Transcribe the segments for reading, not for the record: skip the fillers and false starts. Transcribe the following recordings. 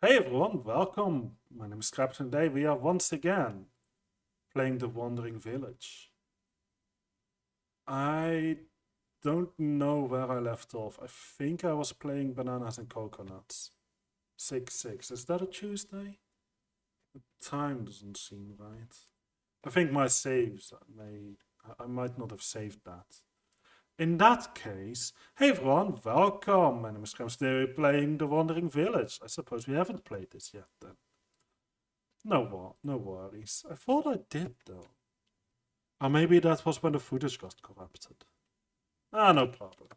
Hey everyone, welcome. My name is Krabs and today we are once again playing the Wandering Village. I don't know where I left off. I think I was playing bananas and coconuts. 6-6. Is that a Tuesday? The time doesn't seem right. I think my saves I might not have saved that. In that case, hey everyone, welcome. My name is Krabs. Today we're playing the Wandering Village. I suppose we haven't played this yet then. No worries. I thought I did though. Or maybe that was when the footage got corrupted. Ah, no problem.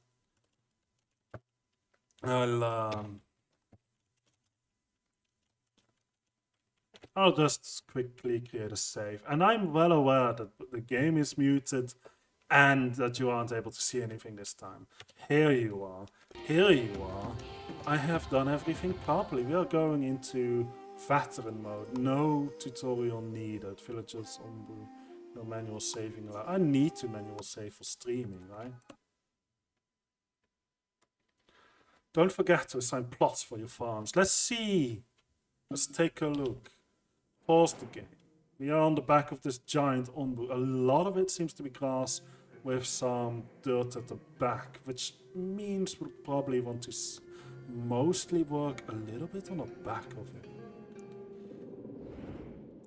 I'll I'll just quickly create a save. And I'm well aware that the game is muted and that you aren't able to see anything this time. Here you are. Here you are. I have done everything properly. We are going into veteran mode. No tutorial needed. Villagers on no manual saving allowed. I need to manual save for streaming, right? Don't forget to assign plots for your farms. Let's see. Let's take a look. Pause the game. We are on the back of this giant ombu. A lot of it seems to be grass with some dirt at the back, which means we'll probably want to mostly work a little bit on the back of it.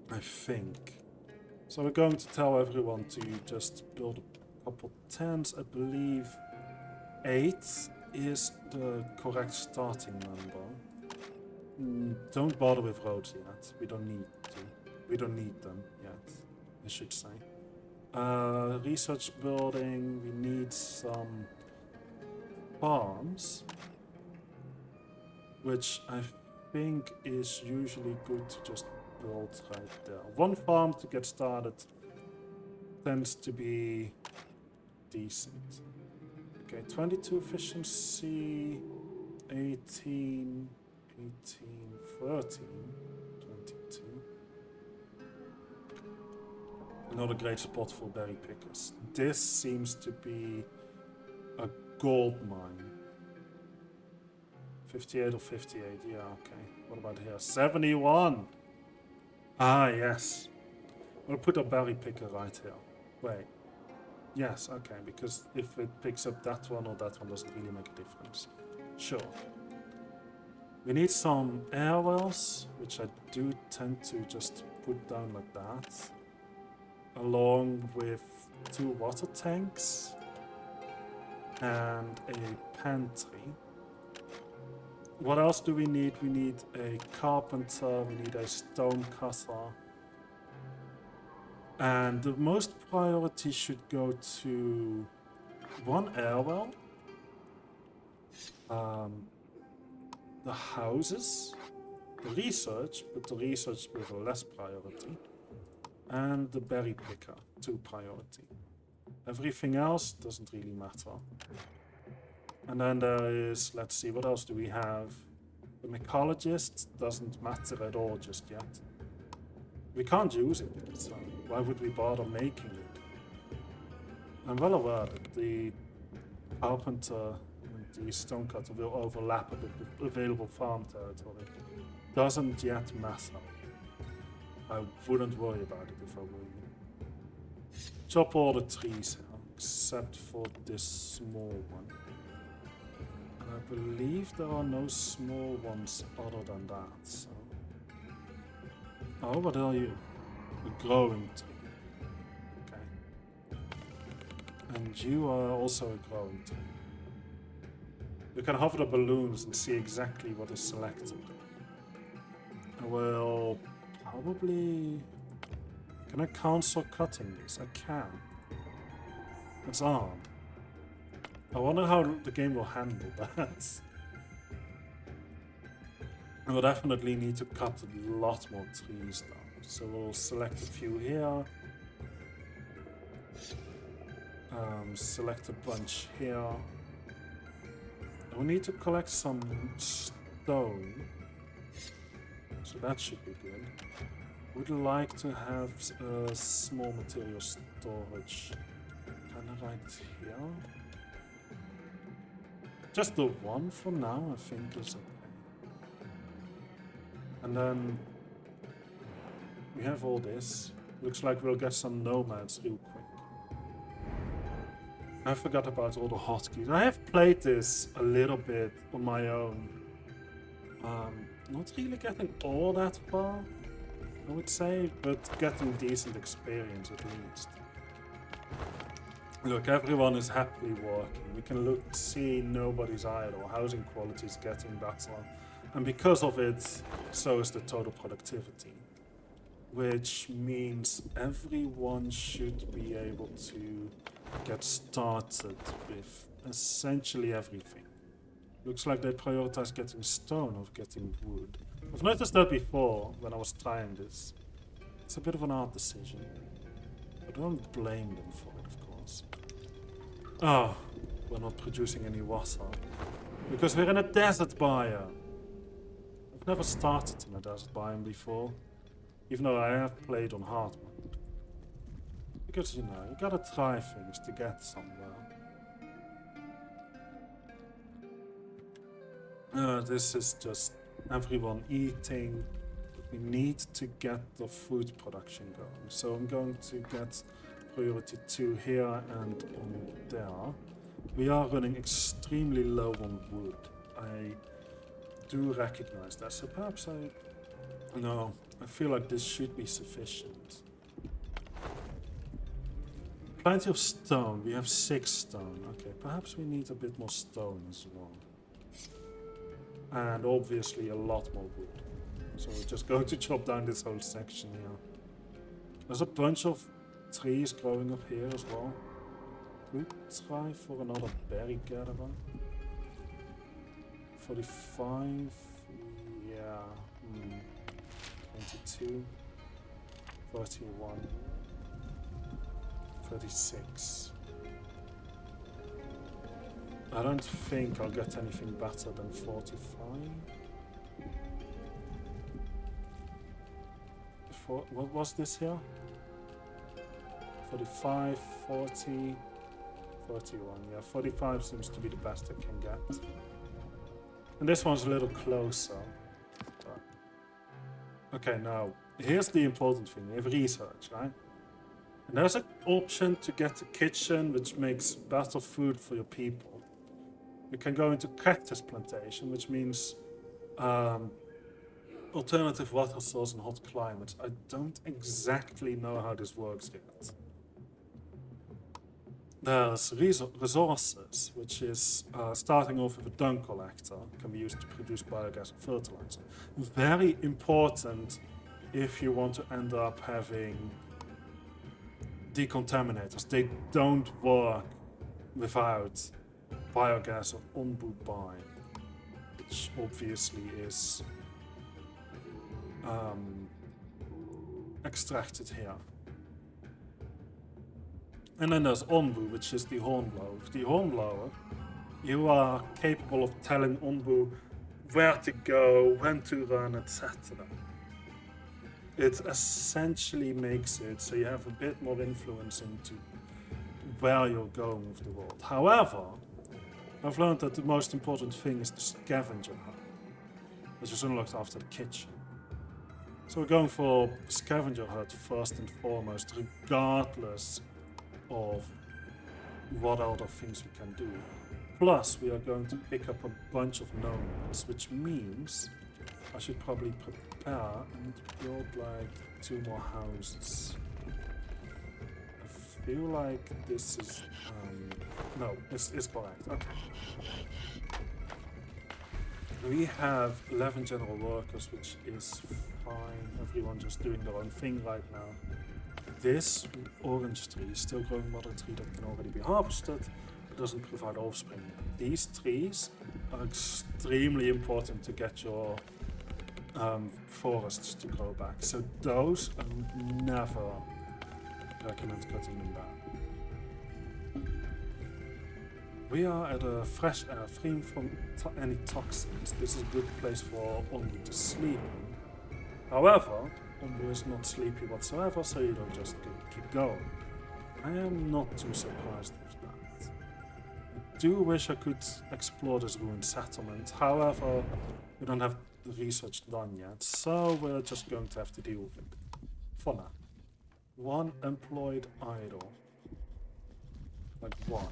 I think. So we're going to tell everyone to just build a couple tents. I believe 8 is the correct starting number. Don't bother with roads yet. We don't need to. We don't need them yet, I should say. Research building. We need some farms, which I think is usually good to just build right there. One farm to get started tends to be decent. Okay, 22 efficiency, 18, 13, 22. Not a great spot for berry pickers. This seems to be a gold mine. 58 or 58, yeah, okay. What about here? 71! Ah, yes. We'll put a berry picker right here. Wait. Yes, okay, because if it picks up that one or that one doesn't really make a difference. Sure. We need some air wells, which I do tend to just put down like that. Along with 2 water tanks and a pantry. What else do we need? We need a carpenter, we need a stone cutter. And the most priority should go to 1 airwell, the houses, the research, but the research with a less priority, and the berry picker, 2 priority. Everything else doesn't really matter. And then there is, let's see, what else do we have? The mycologist doesn't matter at all just yet. We can't use it, so why would we bother making it? I'm well aware that the carpenter and the stonecutter will overlap a bit with available farm territory. Doesn't yet matter. I wouldn't worry about it if I were you. Chop all the trees here, except for this small one. I believe there are no small ones other than that, so... Oh, what are you? A growing tree. Okay. And you are also a growing tree. You can hover the balloons and see exactly what is selected. I will probably... Can I cancel cutting this? I can. That's odd. I wonder how the game will handle that. I will definitely need to cut a lot more trees though. So we'll select a few here. Select a bunch here. We need to collect some stone. So that should be good. Would like to have a small material storage. Kind of right here. Just the one for now, I think is okay. And then we have all this. Looks like we'll get some nomads real quick. I forgot about all the hotkeys. I have played this a little bit on my own. Not really getting all that far, I would say, but getting decent experience at least. Look, everyone is happily working. We can see nobody's idle. Housing quality is getting better. And because of it, so is the total productivity. Which means everyone should be able to get started with essentially everything. Looks like they prioritize getting stone over getting wood. I've noticed that before when I was trying this. It's a bit of an hard decision. But I don't blame them for it, of course. Oh, we're not producing any water. Because we're in a desert biome. I've never started in a desert biome before. Even though I have played on hard mode. Because, you know, you gotta try things to get somewhere. This is just everyone eating. We need to get the food production going. So I'm going to get priority 2 here and on there. We are running extremely low on wood. I do recognize that. So perhaps no, I feel like this should be sufficient. Plenty of stone. We have 6 stone. Okay, perhaps we need a bit more stone as well. And obviously a lot more wood. So we're just going to chop down this whole section here. There's a bunch of trees growing up here as well. Could try for another berry gatherer. 45. Yeah. 22. 31. 36. I don't think I'll get anything better than 45. What was this here? 45, 40, 41. Yeah, 45 seems to be the best I can get. And this one's a little closer. But... Okay, now, here's the important thing. We have research, right? And there's an option to get a kitchen which makes better food for your people. You can go into cactus plantation, which means alternative water source in hot climates. I don't exactly know how this works yet. There's resources, which is starting off with a dung collector, can be used to produce biogas and fertilizer. Very important if you want to end up having decontaminators. They don't work without biogas or onbu bine, which obviously is extracted here. And then there's onbu, which is the hornblower. With the hornblower, you are capable of telling onbu where to go, when to run, etc. It essentially makes it so you have a bit more influence into where you're going with the world. However, I've learned that the most important thing is the scavenger hut, which is unlocked after the kitchen. So we're going for scavenger hut first and foremost, regardless of what other things we can do. Plus, we are going to pick up a bunch of nomads, which means I should probably prepare and build like 2 more houses. I feel like this is... no, it's correct. Okay. We have 11 general workers, which is fine. Everyone just doing their own thing right now. This orange tree is still growing mother tree that can already be harvested, but doesn't provide offspring. These trees are extremely important to get your forests to grow back. So those I would never recommend cutting them down. We are at a fresh air, free from any toxins. This is a good place for onbu to sleep in. However, onbu is not sleepy whatsoever, so you don't just keep going. I am not too surprised with that. I do wish I could explore this ruined settlement. However, We don't have the research done yet, so we're just going to have to deal with it. For now. One employed idle. Like what?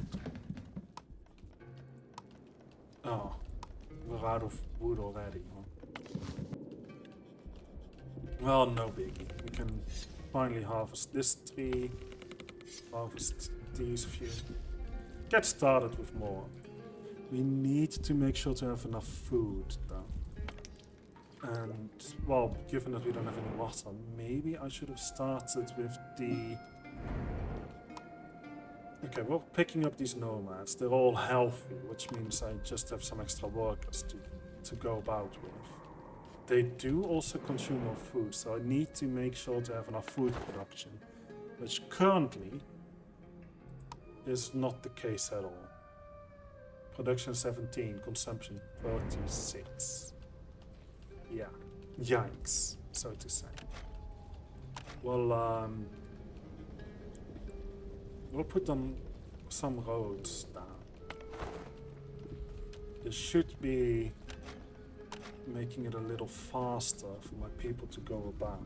Oh, we're out of wood already, huh? Well, no biggie. We can finally harvest this tree, harvest these few. Get started with more. We need to make sure to have enough food, though. And, well, given that we don't have any water, maybe I should have started with the... Okay, we're picking up these nomads. They're all healthy, which means I just have some extra workers to go about with. They do also consume more food, so I need to make sure to have enough food production, which currently is not the case at all. Production 17, consumption 36. Yeah, yikes, so to say. Well, we'll put on some roads down. This should be making it a little faster for my people to go about.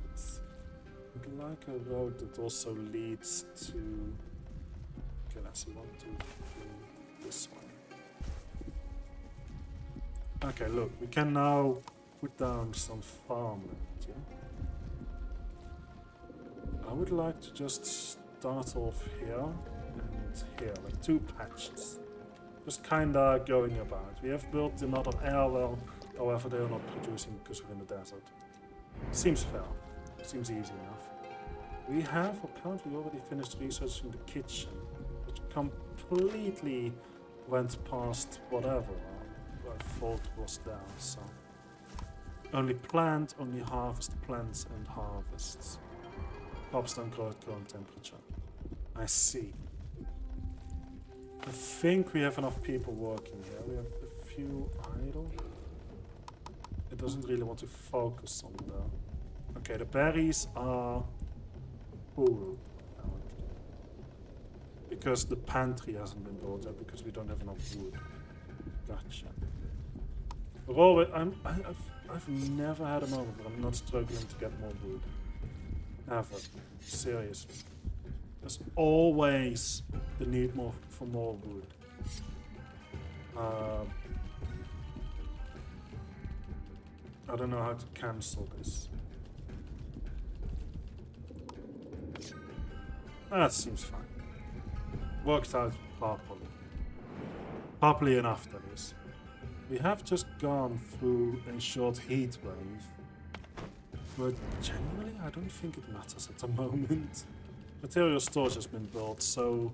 I'd like a road that also leads to... Okay, let's see, 1, 2, 3, this way. Okay, look, we can now put down some farmland, yeah? I would like to just start off here and here, like 2 patches. Just kinda going about. We have built another airwell, however they are not producing because we're in the desert. Seems fair. Seems easy enough. We have apparently already finished researching the kitchen, which completely went past whatever I thought was there, so... Only plant, only harvest plants and harvests. Crops don't grow at current temperature. I see. I think we have enough people working here. We have a few idle. It doesn't really want to focus on the... Okay, the berries are full, apparently. Because the pantry hasn't been built yet, because we don't have enough wood. Gotcha. We're always... I've never had a moment where I'm not struggling to get more wood. Ever. Seriously. There's always the need for more wood. I don't know how to cancel this. That seems fine. Worked out properly. Properly enough, that is. We have just gone through a short heat wave. But generally, I don't think it matters at the moment. Material storage has been built, so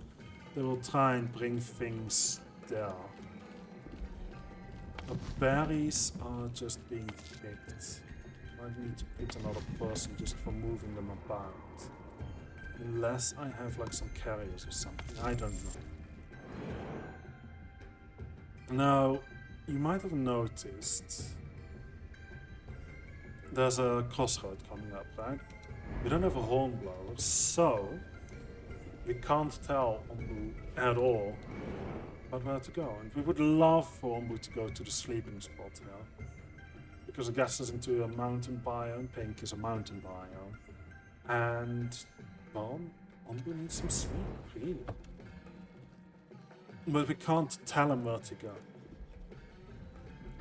they will try and bring things there. The berries are just being picked. I need to put another person just for moving them about. Unless I have like some carriers or something, I don't know. Now, you might have noticed there's a crossroad coming up, right? We don't have a hornblower, so we can't tell Ombu at all about where to go. And we would love for Ombu to go to the sleeping spot here. Because it gets us into a mountain biome, Pink is a mountain biome. And, well, Ombu needs some sleep, really. But we can't tell him where to go.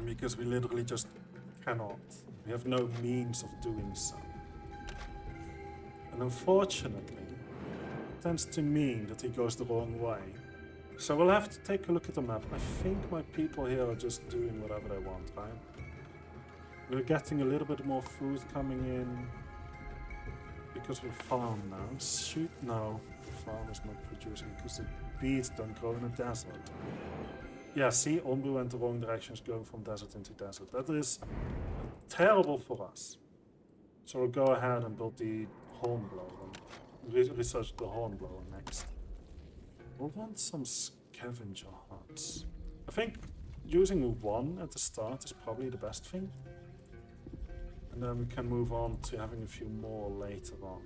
Because we literally just cannot. We have no means of doing so. And unfortunately, it tends to mean that he goes the wrong way. So we'll have to take a look at the map. I think my people here are just doing whatever they want, right? We're getting a little bit more food coming in. Because we're farm now. Shoot, no. The farm is not producing because the beets don't grow in a desert. Yeah, see, Ombu went the wrong directions, going from desert into desert. That is terrible for us. So we'll go ahead and build the hornblower. Research the hornblower next. We'll want some scavenger huts. I think using one at the start is probably the best thing. And then we can move on to having a few more later on.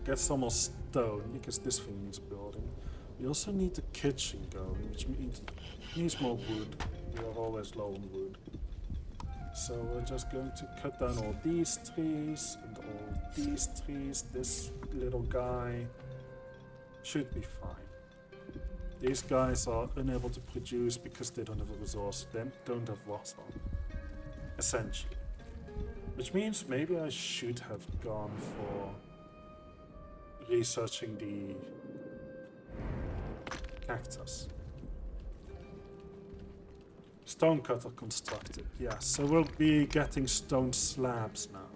Get some more stone, because this thing needs building. We also need the kitchen going, which means it needs more wood. You are always low on wood. So we're just going to cut down all these trees and all these trees. This little guy should be fine. These guys are unable to produce because they don't have a resource, they don't have water, essentially. Which means maybe I should have gone for researching the cactus. Stone cutter constructed, yes. So we'll be getting stone slabs now.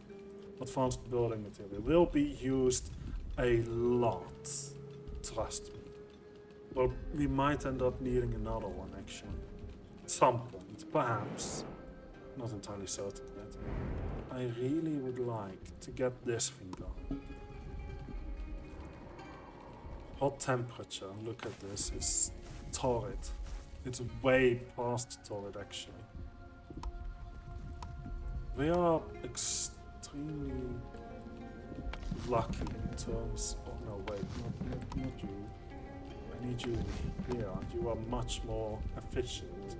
Advanced building material will be used a lot, trust me. Well, we might end up needing another one actually. At some point, perhaps. Not entirely certain yet. I really would like to get this thing done. Hot temperature, look at this, it's torrid. It's way past torrid actually. We are extremely lucky in terms of, no wait, not you. I need you here, you are much more efficient.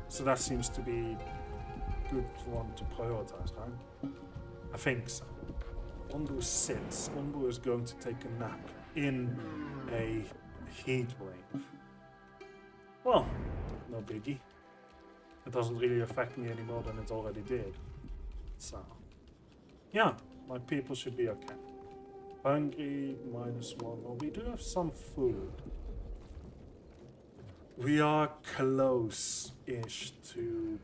So that seems to be a good one to prioritize, right? I think so. Onbu sits. Onbu is going to take a nap in a heat wave. Well, no biggie. It doesn't really affect me any more than it already did. So, yeah, my people should be okay. Hungry, -1. Well, we do have some food. We are close-ish to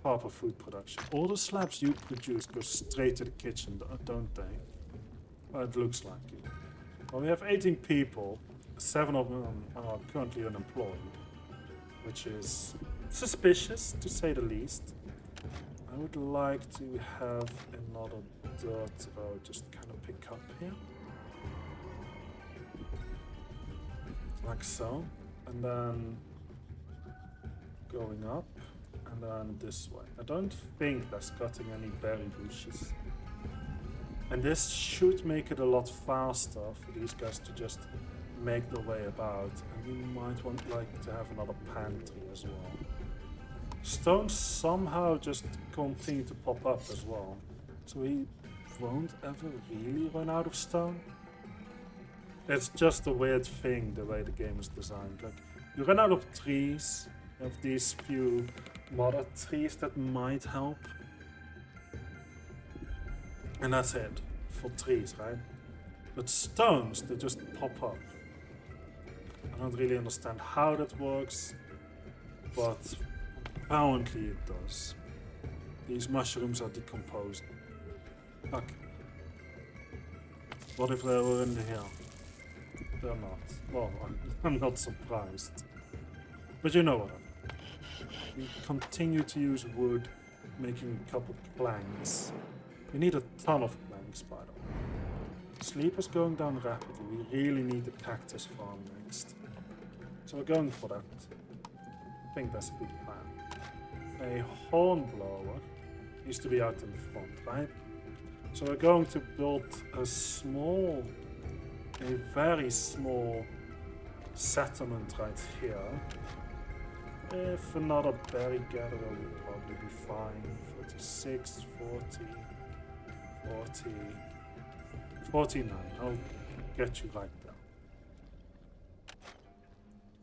proper food production. All the slabs you produce go straight to the kitchen, don't they? Well, it looks like it. Well, we have 18 people. 7 of them are currently unemployed, which is suspicious, to say the least. I would like to have another dirt road just kind of pick up here. Like so. And then going up, and then this way. I don't think that's cutting any berry bushes. And this should make it a lot faster for these guys to just make their way about. And we might want to have another pantry as well. Stones somehow just continue to pop up as well. So we won't ever really run out of stone. It's just a weird thing the way the game is designed. Like, you run out of trees, you have these few mother trees that might help. And that's it, for trees, right? But stones, they just pop up. I don't really understand how that works, but apparently it does. These mushrooms are decomposing. Okay. What if they were in here? They're not. Well, I'm not surprised. But you know what I mean. We continue to use wood, making a couple planks. We need a ton of planks, by the way. Sleep is going down rapidly. We really need the cactus farm next. So we're going for that. I think that's a good plan. A hornblower needs to be out in front, right? So we're going to build a very small settlement right here. If another berry gatherer would probably be fine. 46, 40, 40, 49. I'll get you right there.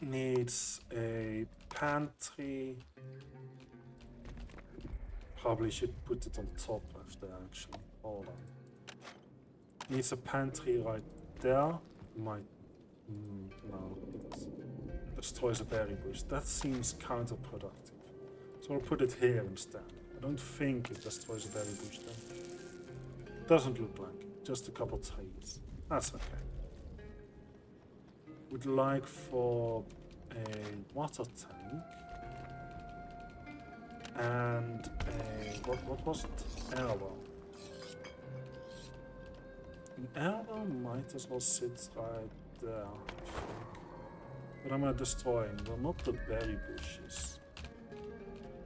Needs a pantry. Probably should put it on top of there actually. Hold on. Needs a pantry right there. Might. No. It destroys a berry bush. That seems counterproductive. So I'll put it here instead. I don't think it destroys a berry bush though. Doesn't look like it. Just a couple trees. That's okay. Would like for a water tank. And a, what was it? Air well. An air well might as well sit right there, I think. But I'm gonna destroy them. Well, not the berry bushes.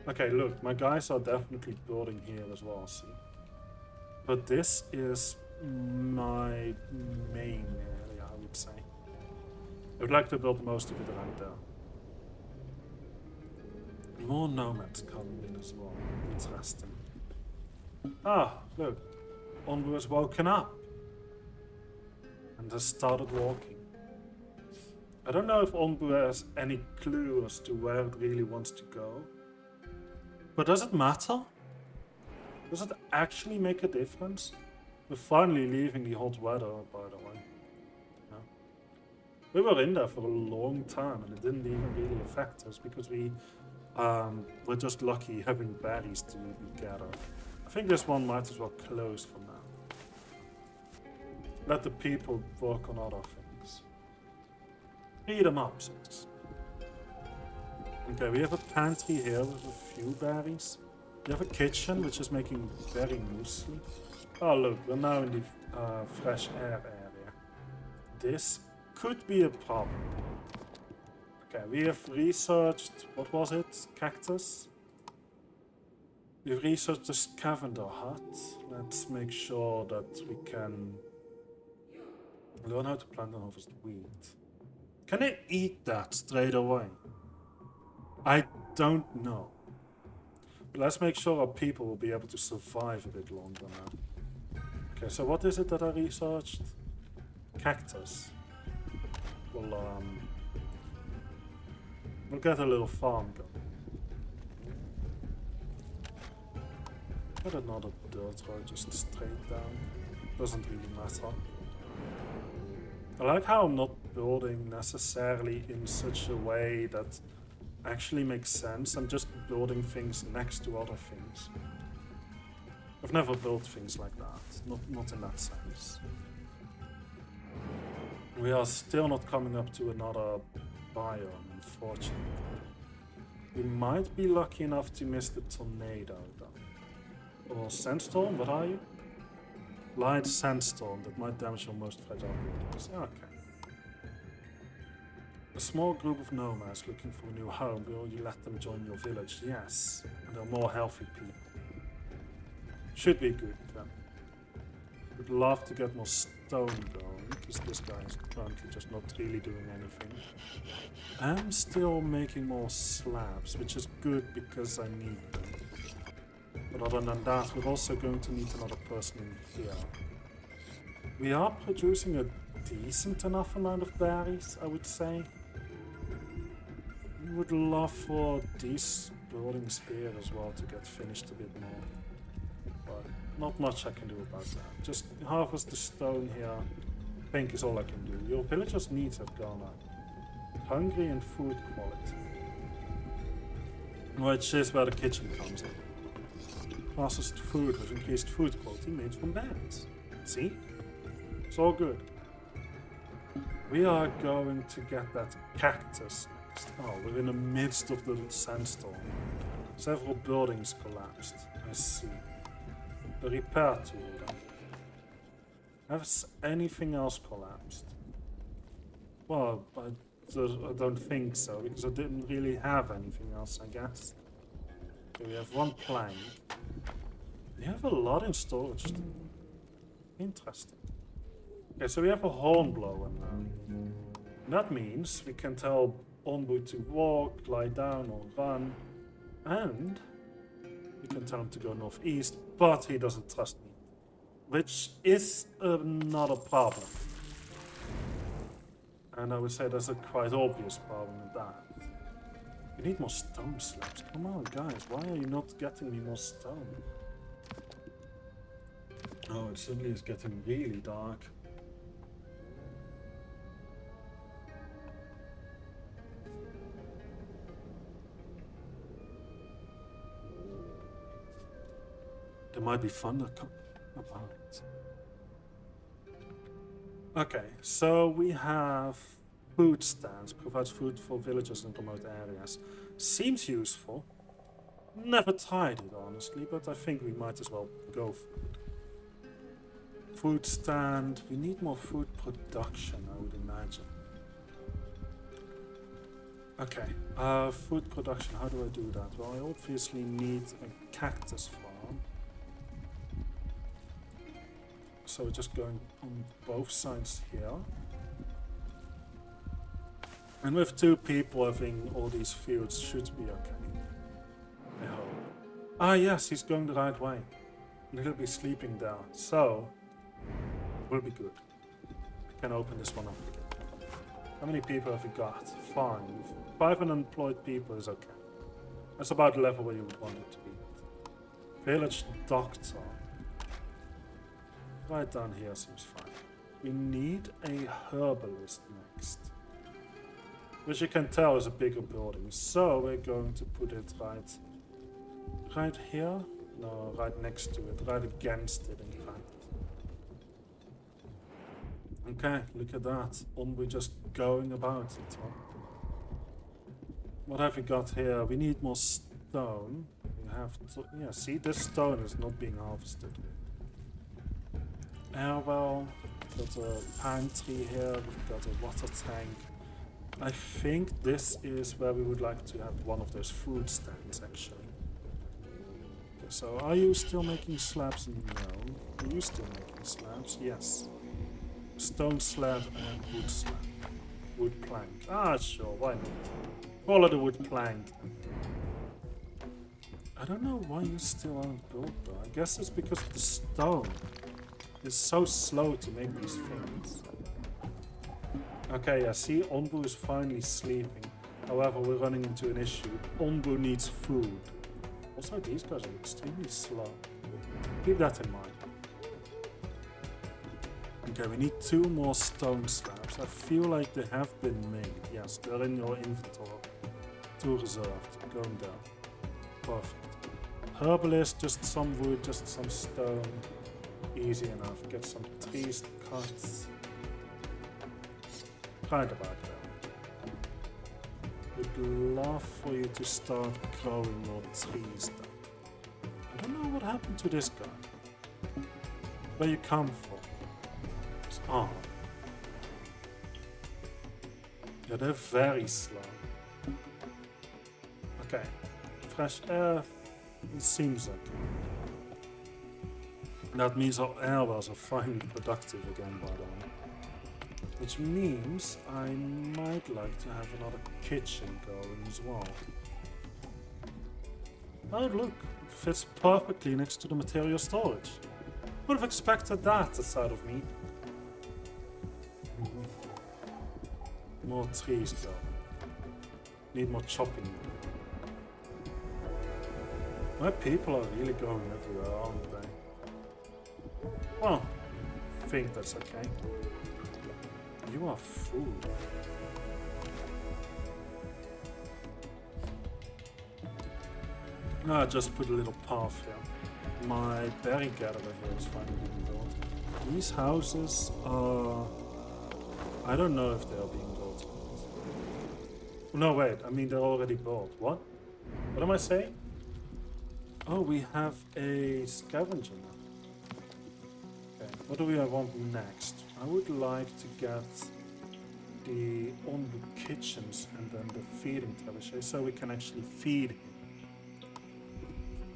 Okay, look, my guys are definitely building here as well, see? But this is my main area, I would say. I would like to build most of it right there. More nomads coming in as well. Interesting. Ah, look. Onbu has woken up and has started walking. I don't know if Onbu has any clue as to where it really wants to go. But does it matter? Does it actually make a difference? We're finally leaving the hot weather, by the way. Yeah. We were in there for a long time and it didn't even really affect us because we're just lucky having berries to gather. I think this one might as well close for now. Let the people work on other things. Free them up, so to say. Okay, we have a pantry here with a few berries. We have a kitchen which is making berry muesli. Oh look, we're now in the fresh air area. This could be a problem. Okay, we have researched, what was it? Cactus? We've researched the scavenger hut. Let's make sure that we can learn how to plant and harvest wheat. Can I eat that straight away? I don't know. But let's make sure our people will be able to survive a bit longer now. Okay, so what is it that I researched? Cactus. We'll get a little farm going. Get another dirt road just straight down. Doesn't really matter. I like how I'm not building necessarily in such a way that actually makes sense. I'm just building things next to other things. I've never built things like that, not in that sense. We are still not coming up to another biome, unfortunately. We might be lucky enough to miss the tornado though. Or sandstorm, what are you? Light sandstorm that might damage your most fragile buildings. Okay. A small group of nomads looking for a new home. Will you let them join your village? Yes. And they're more healthy people. Should be good then. Would love to get more stone going, because this guy is currently just not really doing anything. I'm still making more slabs, which is good because I need them. But other than that, we're also going to need another person in here. We are producing a decent enough amount of berries, I would say. We would love for these buildings here as well to get finished a bit more. But not much I can do about that. Just harvest the stone here. Pink is all I can do. Your villagers' needs have gone up. Hungry and food quality. Which is where the kitchen comes in. Processed food with increased food quality made from berries. See? It's all good. We are going to get that cactus next. Oh, we're in the midst of the sandstorm. Several buildings collapsed. I see. The repair tool then. Has anything else collapsed? Well, I don't think so, because I didn't really have anything else, I guess. Okay, we have one plank. We have a lot in storage. Interesting. Okay, so we have a hornblower now. That means we can tell Onbu to walk, lie down, or run. And we can tell him to go northeast, but he doesn't trust me. Which is not a problem. And I would say there's a quite obvious problem with that. We need more stone slabs. Come on, guys, why are you not getting me more stone? Oh, it suddenly is getting really dark. There might be thunder about it. Okay, so we have food stands, provides food for villagers in remote areas. Seems useful. Never tried it, honestly, but I think we might as well go for it. Food stand. We need more food production, I would imagine. Okay, food production. How do I do that? Well, I obviously need a cactus farm. So we're just going on both sides here. And with two people having all these fields should be okay. I hope. Ah, yes, he's going the right way. And he'll be sleeping there. So, it will be good. I can open this one up again. How many people have we got? 5. 5 unemployed people is okay. That's about the level where you would want it to be. Village doctor. Right down here seems fine. We need a herbalist next. Which you can tell is a bigger building. So we're going to put it right here? No, right next to it. Right against it, in fact. Okay, look at that. We're just going about it. Huh? What have we got here? We need more stone. We have to... Yeah, see, this stone is not being harvested. Well, we've got a pine tree here. We've got a water tank. I think this is where we would like to have one of those food stands, actually. Okay, so are you still making slabs? No. Are you still making slabs? Yes. Stone slab and wood slab. Wood plank. Ah, sure, why not? Call it a wood plank. I don't know why you still aren't built though. I guess it's because of the stone. It's so slow to make these things. Okay, yeah, see, Onbu is finally sleeping. However, we're running into an issue. Onbu needs food. Also, these guys are extremely slow. Keep that in mind. Okay, we need 2 more stone slabs. I feel like they have been made. Yes, they're in your inventory. 2 reserved. Going down. Perfect. Herbalist, just some wood, just some stone. Easy enough. Get some trees cut. Right about there. Would love for you to start growing more trees though. I don't know what happened to this guy. Where you come from? Oh. Yeah, they're very slow. Okay. Fresh air. It seems okay. That means our air wells are finally productive again, by the way. Which means I might like to have another kitchen going as well. Oh look, it fits perfectly next to the material storage. Would have expected that aside of me. More trees though. Need more chopping. My people are really going everywhere, aren't they? Well, I think that's okay. You are food. No, I just put a little path here. My berry gatherer here is finally being built. These houses are... I don't know if they are being built. No, wait. I mean, they're already built. What? What am I saying? Oh, we have a scavenger now. Okay, what do we want next? I would like to get the Onbu kitchens and then the feeding trebuchet so we can actually feed him.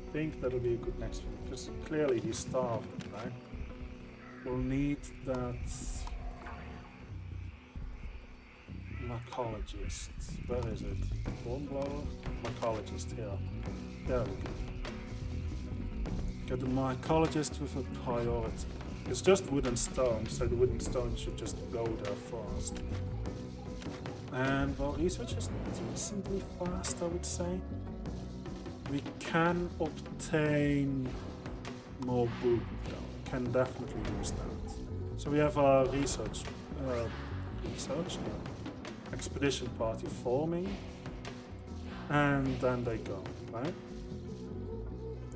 I think that'll be a good next one because clearly he's starving, right? We'll need that mycologist. Where is it? Hornblower? Mycologist here. There we go. Get the mycologist with a priority. It's just wood and stone, so the wood and stone should just go there first. And well, research is decently fast, I would say. We can obtain more wood, though. Can definitely use that. So we have our expedition party forming, and then they go, right?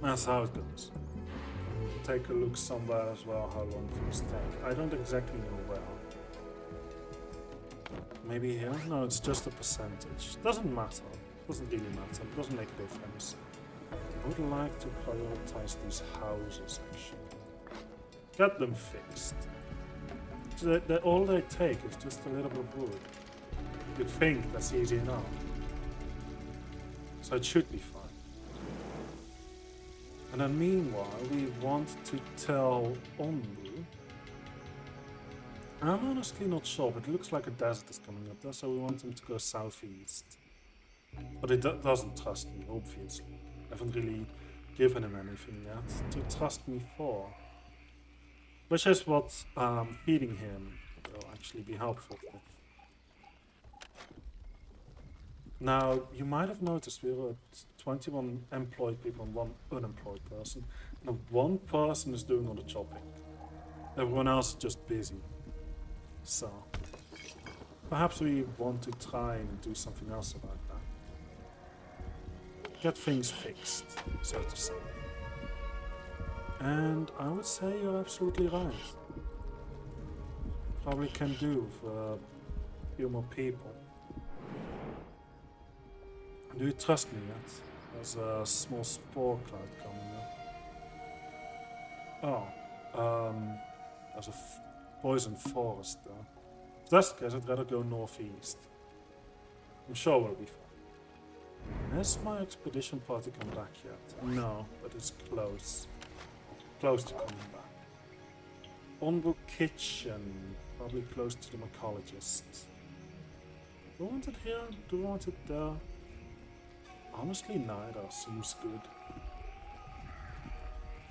That's how it goes. Take a look somewhere as well how long things take. I don't exactly know where. Maybe here? No, it's just a percentage. Doesn't matter. Doesn't really matter. It doesn't make a difference. I would like to prioritize these houses actually. Get them fixed. So all they take is just a little bit of wood. You'd think that's easy enough. So it should be fine. And then meanwhile, we want to tell Onbu. I'm honestly not sure, but it looks like a desert is coming up there, so we want him to go southeast. But it doesn't trust me, obviously. Haven't really given him anything yet to trust me for. Which is what feeding him will actually be helpful with. Now, you might have noticed we were at 21 employed people and 1 unemployed person. And 1 person is doing all the chopping. Everyone else is just busy. So, perhaps we want to try and do something else about that. Get things fixed, so to say. And I would say you're absolutely right. Probably can do with a few more people. Do you trust me yet? There's a small spore cloud coming up. Oh, there's a poison forest though. If that's the case, I'd rather go northeast. I'm sure we'll be fine. Has my expedition party come back yet? No, but it's close. Close to coming back. Onbu Kitchen, probably close to the mycologist. Do I want it here? Do I want it there? Honestly, neither seems good.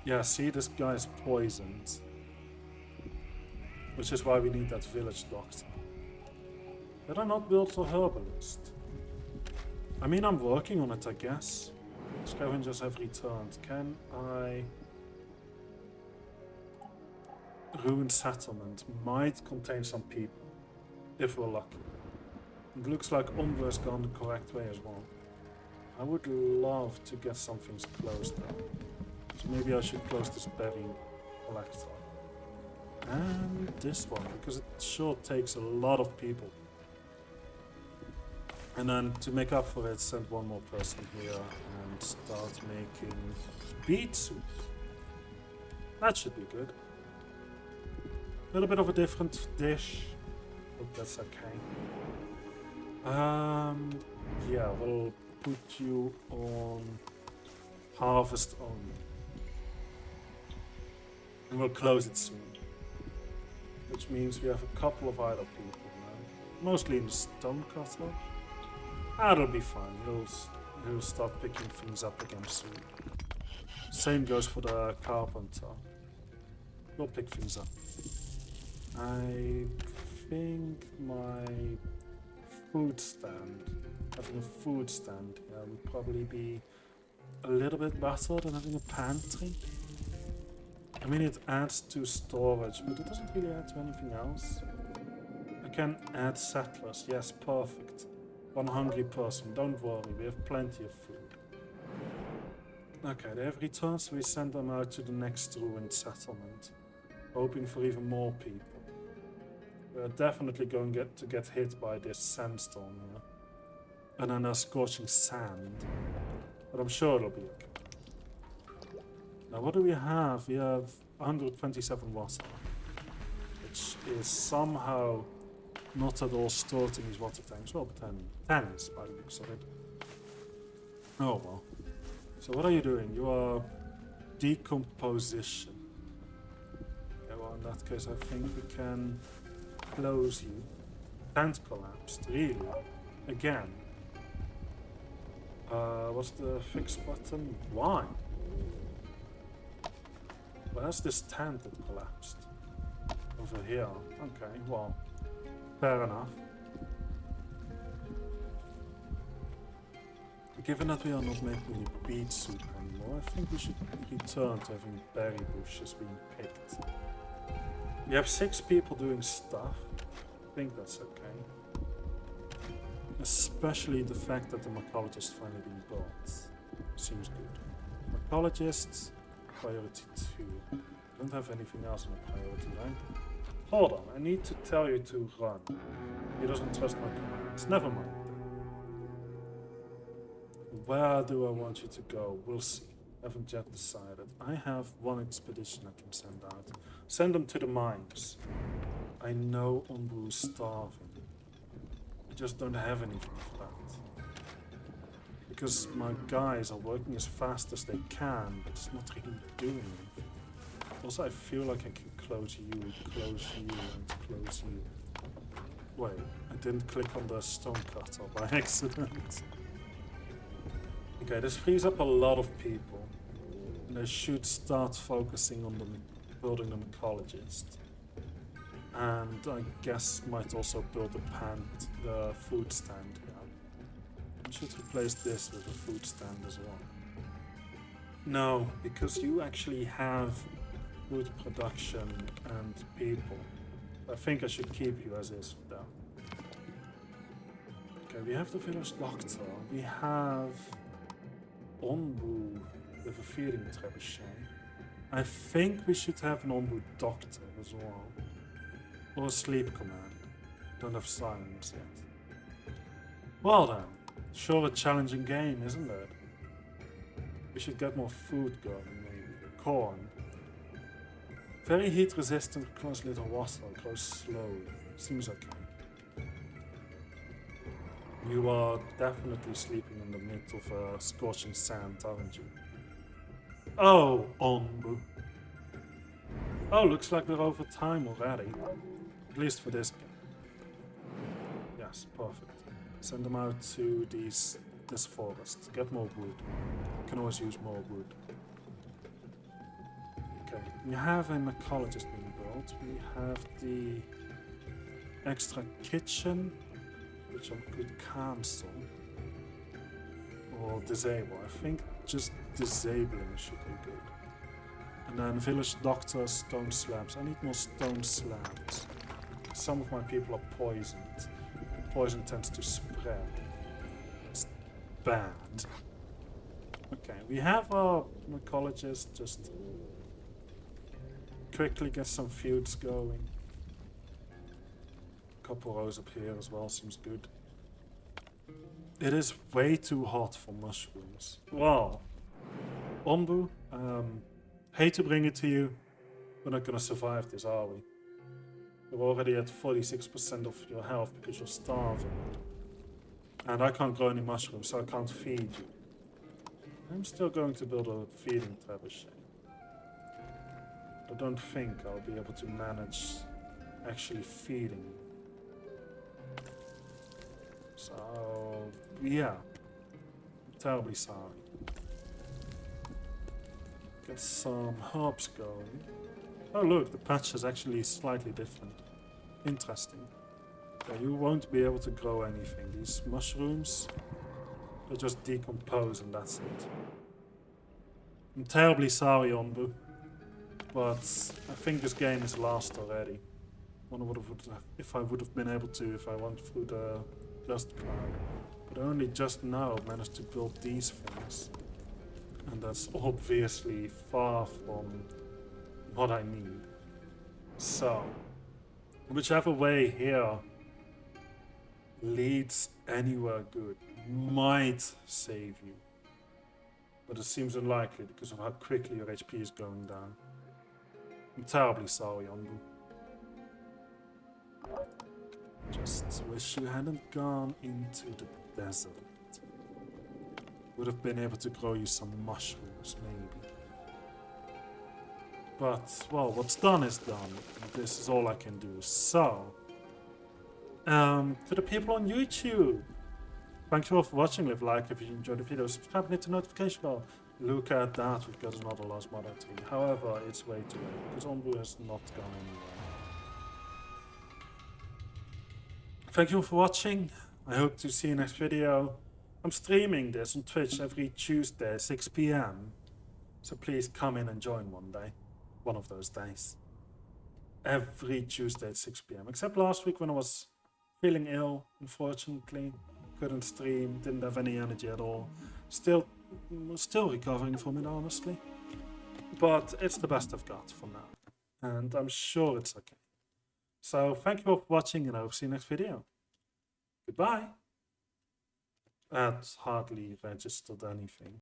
Yeah, see, this guy's poisoned. Which is why we need that village doctor. Did I not build a herbalist? I mean, I'm working on it, I guess. Scavengers have returned. Can I... Ruined settlement might contain some people, if we're lucky. It looks like Umbra has gone the correct way as well. I would love to get some things closed though. So maybe I should close this berry collector. And this one, because it sure takes a lot of people. And then to make up for it, send 1 more person here and start making beet soup. That should be good. A little bit of a different dish. Hope that's okay. Yeah, we'll put you on harvest only. And we'll close it soon. Which means we have a couple of idle people now. Mostly in the stone cutter. That'll be fine. He'll start picking things up again soon. Same goes for the carpenter. We'll pick things up. I think my food stand, having a food stand here would probably be a little bit better than having a pantry. I mean, it adds to storage, but it doesn't really add to anything else. I can add settlers, yes, perfect. 1 hungry person, don't worry, we have plenty of food. Okay, they have returned, so we send them out to the next ruined settlement, hoping for even more people. We're definitely going to get hit by this sandstorm here. And then there's scorching sand. But I'm sure it'll be okay. Now what do we have? We have 127 water. Which is somehow not at all stored in these water tanks. Well, 10 is by the looks of it. Oh well. So what are you doing? You are decomposition. Okay, well in that case I think we can close you. Tent collapsed, really? Again. What's the fix button? Why? Where's this tent that collapsed? Over here. Okay, well, fair enough. Given that we are not making any beet soup anymore, I think we should return to having berry bushes being picked. We have 6 people doing stuff. I think that's okay. Especially the fact that the mycologist finally being built. Seems good. Mycologists, priority 2. Don't have anything else on a priority, right? Hold on, I need to tell you to run. He doesn't trust my commands. Never mind. Where do I want you to go? We'll see. Haven't yet decided. I have 1 expedition I can send out. Send them to the mines. I know Umbru is starving. I just don't have anything for that. Because my guys are working as fast as they can, but it's not really doing anything. Also, I feel like I can close you, and close you. Wait, I didn't click on the stone cutter by accident. Okay, this frees up a lot of people. And I should start focusing on building the mycologist. And I guess might also build the food stand here. I should replace this with a food stand as well. No, because you actually have food production and people. I think I should keep you as is though. Okay, we have the village doctor. We have Onbu with a feeding trebuchet. I think we should have an Onbu doctor as well. Or a sleep command. Don't have silence yet. Well then, sure a challenging game, isn't it? We should get more food going, maybe. Corn. Very heat resistant, grows little water, grows slowly. Seems okay. You are definitely sleeping in the midst of scorching sand, aren't you? Oh, Onbu. Oh, looks like we're over time already. At least for this game. Yes, perfect. Send them out to this forest. Get more wood. You can always use more wood. Okay, we have a mycologist being built. We have the extra kitchen, which I could cancel. Or disable. I think just disabling should be good. And then village doctor, stone slabs. I need more stone slabs. Some of my people are poisoned. Poison tends to spread. It's bad. Okay, we have our mycologist. Just quickly get some feuds going. Couple rows up here as well, seems good. It is way too hot for mushrooms. Wow. Onbu, hate to bring it to you. We're not gonna survive this, are we? We're already at 46% of your health because you're starving. And I can't grow any mushrooms, so I can't feed you. I'm still going to build a feeding trebuchet. I don't think I'll be able to manage actually feeding you. So, yeah. I'm terribly sorry. Get some herbs going. Oh look, the patch is actually slightly different. Interesting. Okay, you won't be able to grow anything. These mushrooms, they just decompose and that's it. I'm terribly sorry, Onbu. But I think this game is lost already. If I would have been able to, if I went through the dust cloud. But I only just now managed to build these things. And that's obviously far from what I need. So, whichever way here leads anywhere good might save you. But it seems unlikely because of how quickly your HP is going down. I'm terribly sorry, Onbu. Just wish you hadn't gone into the desert. Would have been able to grow you some mushrooms, maybe. But, well, what's done is done. This is all I can do. So, to the people on YouTube, thank you all for watching. Leave a like if you enjoyed the video. Subscribe and hit the notification bell. Look at that, we've got another Lost Mother tree. However, it's way too late because Onbu has not gone anywhere. Thank you all for watching. I hope to see you next video. I'm streaming this on Twitch every Tuesday at 6 PM. So please come in and join one day. One of those days. Every Tuesday at 6 PM. Except last week when I was feeling ill, unfortunately. Couldn't stream, didn't have any energy at all. Still recovering from it, honestly. But it's the best I've got for now. And I'm sure it's okay. So thank you all for watching and I hope to see you next video. Goodbye. That hardly registered anything.